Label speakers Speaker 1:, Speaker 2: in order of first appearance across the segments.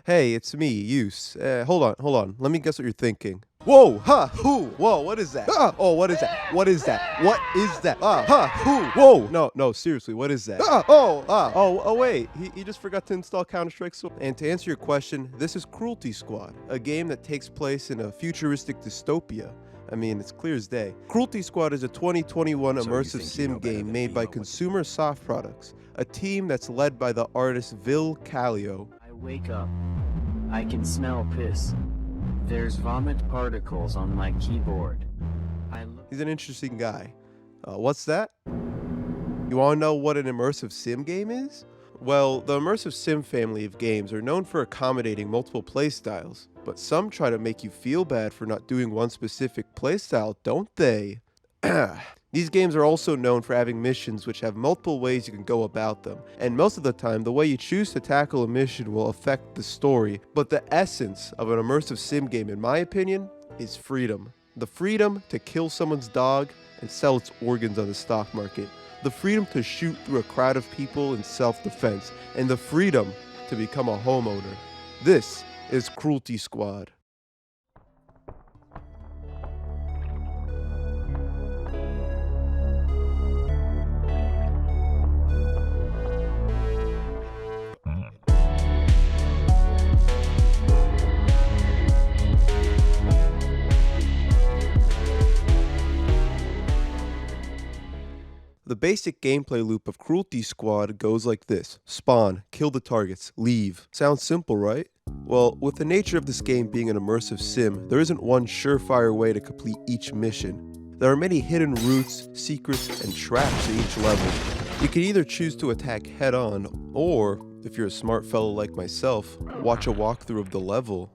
Speaker 1: Hey, it's me, Use. Hold on. Let me guess what you're thinking. Whoa, ha, who, whoa, what is that? Oh, what is that? What is that? What is that? Ha, who, whoa. No, seriously, what is that? Wait, he just forgot to install Counter-Strike. And to answer your question, this is Cruelty Squad, a game that takes place in a futuristic dystopia. I mean, it's clear as day. Cruelty Squad is a 2021 immersive sim game made by Consumer Soft Products, a team that's led by the artist Vil Kallio.
Speaker 2: I wake up. I can smell piss. There's vomit particles on my keyboard.
Speaker 1: He's an interesting guy. What's that? You want to know what an immersive sim game is? Well, the immersive sim family of games are known for accommodating multiple playstyles, but some try to make you feel bad for not doing one specific playstyle, don't they? These games are also known for having missions which have multiple ways you can go about them, and most of the time the way you choose to tackle a mission will affect the story, but the essence of an immersive sim game, in my opinion, is freedom. The freedom to kill someone's dog and sell its organs on the stock market, the freedom to shoot through a crowd of people in self-defense, and the freedom to become a homeowner. This is Cruelty Squad. The basic gameplay loop of Cruelty Squad goes like this: spawn, kill the targets, leave. Sounds simple, right? Well, with the nature of this game being an immersive sim, there isn't one surefire way to complete each mission. There are many hidden routes, secrets, and traps at each level. You can either choose to attack head-on, or, if you're a smart fellow like myself, watch a walkthrough of the level.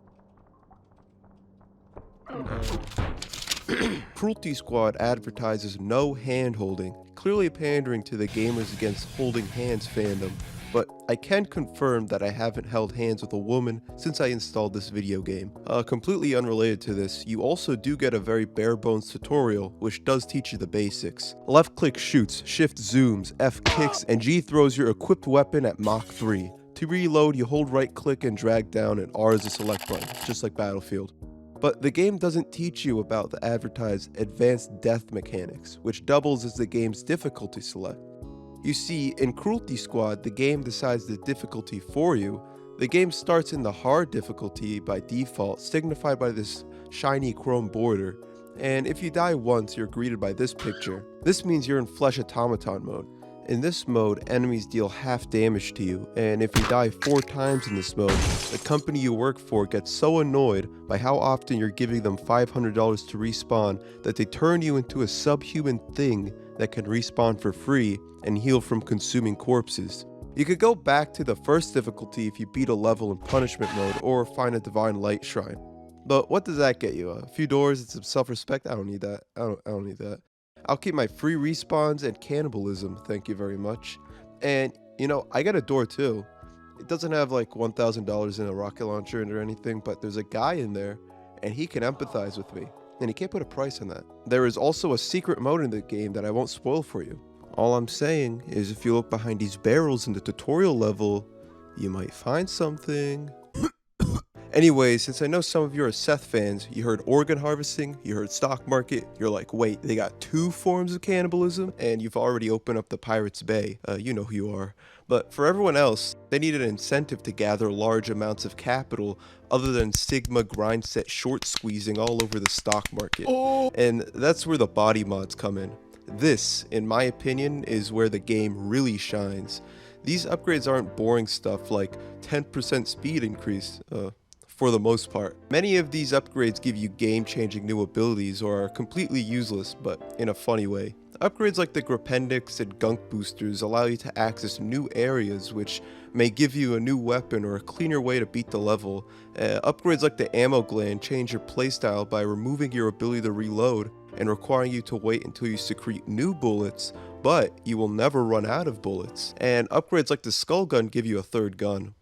Speaker 1: Cruelty Squad advertises no hand-holding, clearly pandering to the Gamers Against Holding Hands fandom, but I can confirm that I haven't held hands with a woman since I installed this video game. Completely unrelated to this, you also do get a very bare-bones tutorial, which does teach you the basics. Left click shoots, shift zooms, F kicks, and G throws your equipped weapon at Mach 3. To reload, you hold right click and drag down, and R is the select button, just like Battlefield. But the game doesn't teach you about the advertised advanced death mechanics, which doubles as the game's difficulty select. You see, in Cruelty Squad, the game decides the difficulty for you. The game starts in the hard difficulty by default, signified by this shiny chrome border, and if you die once, you're greeted by this picture. This means you're in Flesh Automaton mode. In this mode, enemies deal half damage to you, and if you die 4 times in this mode, the company you work for gets so annoyed by how often you're giving them $500 to respawn that they turn you into a subhuman thing that can respawn for free and heal from consuming corpses. You could go back to the first difficulty if you beat a level in punishment mode or find a divine light shrine. But what does that get you? A few doors and some self-respect? I don't need that. I don't need that. I'll keep my free respawns and cannibalism, thank you very much. And, you know, I got a door too. It doesn't have like $1,000 in a rocket launcher or anything, but there's a guy in there, and he can empathize with me. And he can't put a price on that. There is also a secret mode in the game that I won't spoil for you. All I'm saying is if you look behind these barrels in the tutorial level, you might find something. Anyways, since I know some of you are Seth fans, you heard organ harvesting, you heard stock market, you're like, wait, they got 2 forms of cannibalism? And you've already opened up the Pirates Bay, you know who you are. But for everyone else, they need an incentive to gather large amounts of capital other than Sigma grind set short squeezing all over the stock market. And that's where the body mods come in. This, in my opinion, is where the game really shines. These upgrades aren't boring stuff like 10% speed increase, for the most part. Many of these upgrades give you game-changing new abilities or are completely useless, but in a funny way. Upgrades like the Grapendix and Gunk boosters allow you to access new areas which may give you a new weapon or a cleaner way to beat the level. Upgrades like the Ammo Gland change your playstyle by removing your ability to reload and requiring you to wait until you secrete new bullets, but you will never run out of bullets. And upgrades like the Skull Gun give you a third gun.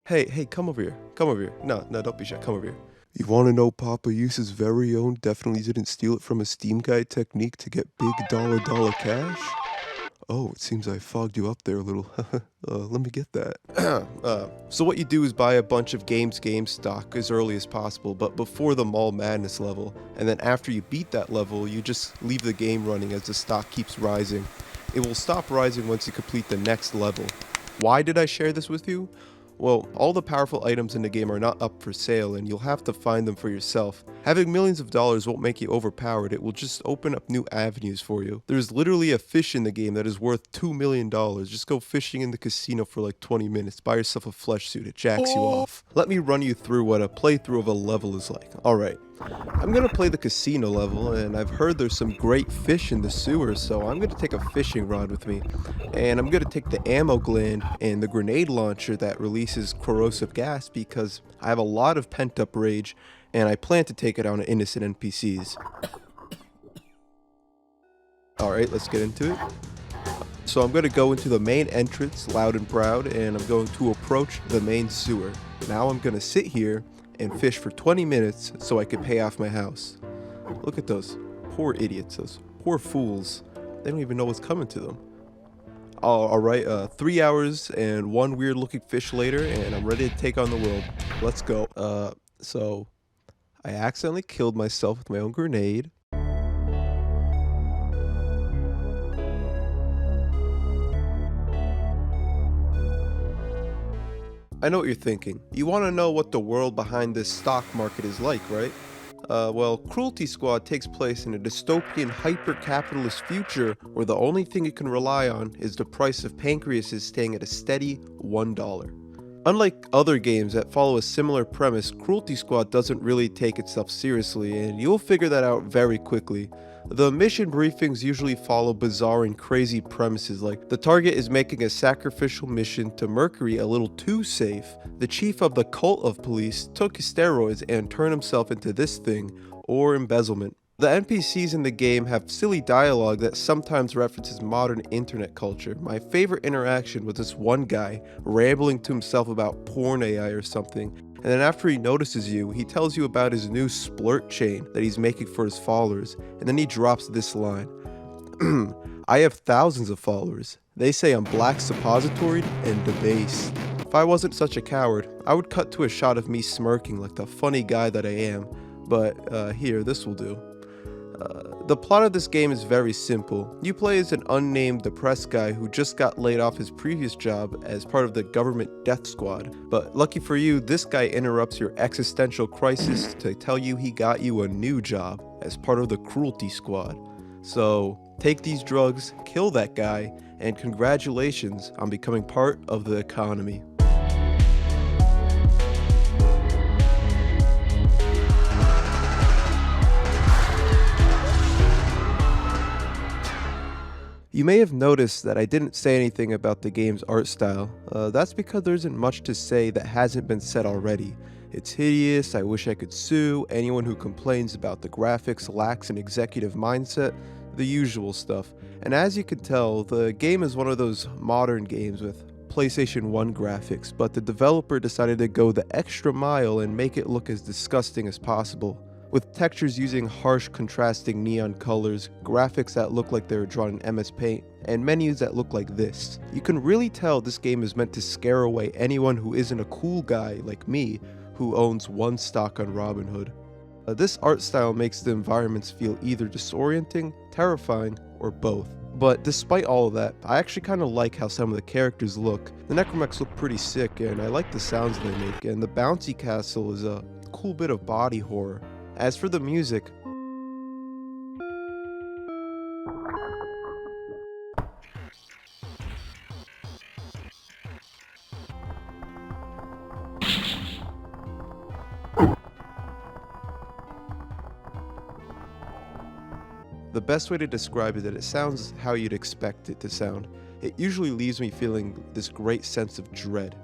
Speaker 1: Hey, come over here. Come over here. No, don't be shy. Come over here. You want to know Papa Use's very own definitely didn't steal it from a Steam Guide technique to get big dollar cash? Oh, it seems I fogged you up there a little. Let me get that. So what you do is buy a bunch of game stock as early as possible, but before the Mall Madness level. And then after you beat that level, you just leave the game running as the stock keeps rising. It will stop rising once you complete the next level. Why did I share this with you? Well, all the powerful items in the game are not up for sale and you'll have to find them for yourself. Having millions of dollars won't make you overpowered, it will just open up new avenues for you. There's literally a fish in the game that is worth $2 million. Just go fishing in the casino for like 20 minutes, buy yourself a flesh suit, it jacks you off. Let me run you through what a playthrough of a level is like. Alright, I'm gonna play the casino level and I've heard there's some great fish in the sewers, so I'm gonna take a fishing rod with me. And I'm gonna take the ammo gland and the grenade launcher that releases corrosive gas because I have a lot of pent up rage and I plan to take it on innocent NPCs. Alright, let's get into it. So I'm going to go into the main entrance, loud and proud, and I'm going to approach the main sewer. Now I'm going to sit here and fish for 20 minutes so I can pay off my house. Look at those poor idiots, those poor fools. They don't even know what's coming to them. Alright, 3 hours and one weird looking fish later, and I'm ready to take on the world. Let's go. So I accidentally killed myself with my own grenade. I know what you're thinking. You want to know what the world behind this stock market is like, right? Well, Cruelty Squad takes place in a dystopian hyper-capitalist future where the only thing you can rely on is the price of pancreases staying at a steady $1. Unlike other games that follow a similar premise, Cruelty Squad doesn't really take itself seriously, and you'll figure that out very quickly. The mission briefings usually follow bizarre and crazy premises like the target is making a sacrificial mission to Mercury a little too safe. The chief of the cult of police took steroids and turned himself into this thing, or embezzlement. The NPCs in the game have silly dialogue that sometimes references modern internet culture. My favorite interaction was this one guy rambling to himself about porn AI or something, and then after he notices you, he tells you about his new splurt chain that he's making for his followers, and then he drops this line. I have thousands of followers. They say I'm black suppository and debased. If I wasn't such a coward, I would cut to a shot of me smirking like the funny guy that I am, but here, this will do. The plot of this game is very simple. You play as an unnamed depressed guy who just got laid off his previous job as part of the government death squad. But lucky for you, this guy interrupts your existential crisis to tell you he got you a new job as part of the Cruelty Squad. So take these drugs, kill that guy, and congratulations on becoming part of the economy. You may have noticed that I didn't say anything about the game's art style. That's because there isn't much to say that hasn't been said already. It's hideous, I wish I could sue, anyone who complains about the graphics lacks an executive mindset, the usual stuff. And as you can tell, the game is one of those modern games with PlayStation 1 graphics, but the developer decided to go the extra mile and make it look as disgusting as possible. With textures using harsh contrasting neon colors, graphics that look like they were drawn in MS Paint, and menus that look like this. You can really tell this game is meant to scare away anyone who isn't a cool guy like me who owns one stock on Robinhood. This art style makes the environments feel either disorienting, terrifying, or both. But despite all of that, I actually kind of like how some of the characters look. The necromechs look pretty sick and I like the sounds they make, and the bouncy castle is a cool bit of body horror. As for the music, the best way to describe it is that it sounds how you'd expect it to sound. It usually leaves me feeling this great sense of dread.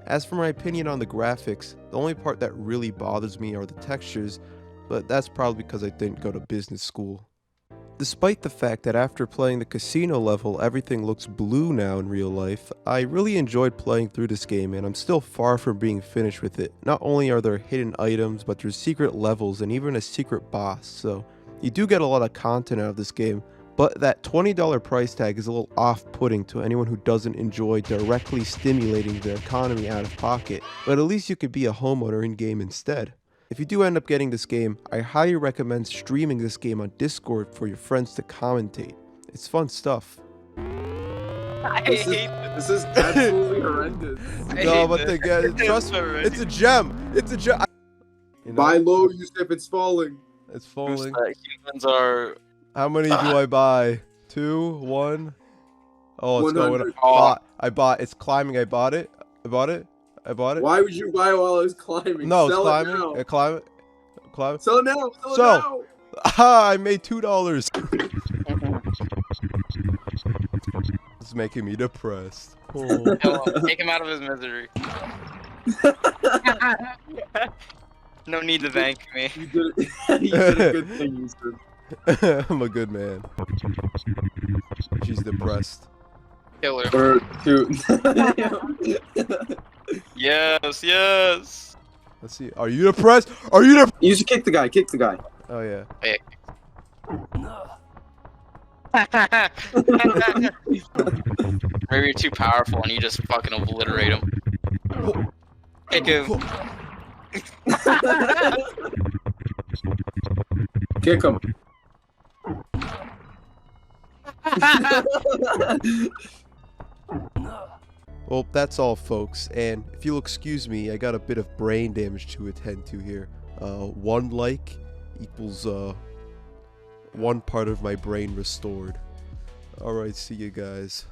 Speaker 1: As for my opinion on the graphics, the only part that really bothers me are the textures, but that's probably because I didn't go to business school. Despite the fact that after playing the casino level everything looks blue now in real life, I really enjoyed playing through this game and I'm still far from being finished with it. Not only are there hidden items, but there's secret levels and even a secret boss, so you do get a lot of content out of this game, But that $20 price tag is a little off-putting to anyone who doesn't enjoy directly stimulating the economy out of pocket, but at least you could be a homeowner in-game instead. If you do end up getting this game, I highly recommend streaming this game on Discord for your friends to commentate. It's fun stuff.
Speaker 3: I hate
Speaker 4: This is absolutely horrendous.
Speaker 1: No, but they get it. Trust me, it's a gem. It's a gem. You know,
Speaker 4: Buy low, Yusuf, it's falling.
Speaker 1: it's falling.
Speaker 3: Humans are.
Speaker 1: How many do I buy? 2, 1. Oh, it's going
Speaker 4: 100.
Speaker 1: up. I bought. It's climbing. I bought it. I bought it. I bought it.
Speaker 4: Why would you buy while it's climbing?
Speaker 1: No, it's
Speaker 4: Sell
Speaker 1: climbing.
Speaker 4: It now.
Speaker 1: It climbing. Climbing.
Speaker 4: Sell it now. Sell it
Speaker 1: So-
Speaker 4: now.
Speaker 1: Ah, I made $2. It's making me depressed. Oh.
Speaker 3: Kill him. Take him out of his misery. No need to thank me.
Speaker 4: You did, you did a good thing, Yusuf.
Speaker 1: I'm a good man. She's depressed.
Speaker 3: Kill her.
Speaker 4: Or two.
Speaker 3: Yes, yes.
Speaker 1: Let's see. Are you depressed? Are you depressed?
Speaker 4: You should kick the guy. Kick the guy.
Speaker 1: Oh yeah.
Speaker 3: Maybe you're too powerful and you just fucking obliterate him. Kick him.
Speaker 4: Kick him.
Speaker 1: Well, that's all, folks. And if you'll excuse me, I got a bit of brain damage to attend to here. 1 like equals 1 part of my brain restored. Alright, see you guys.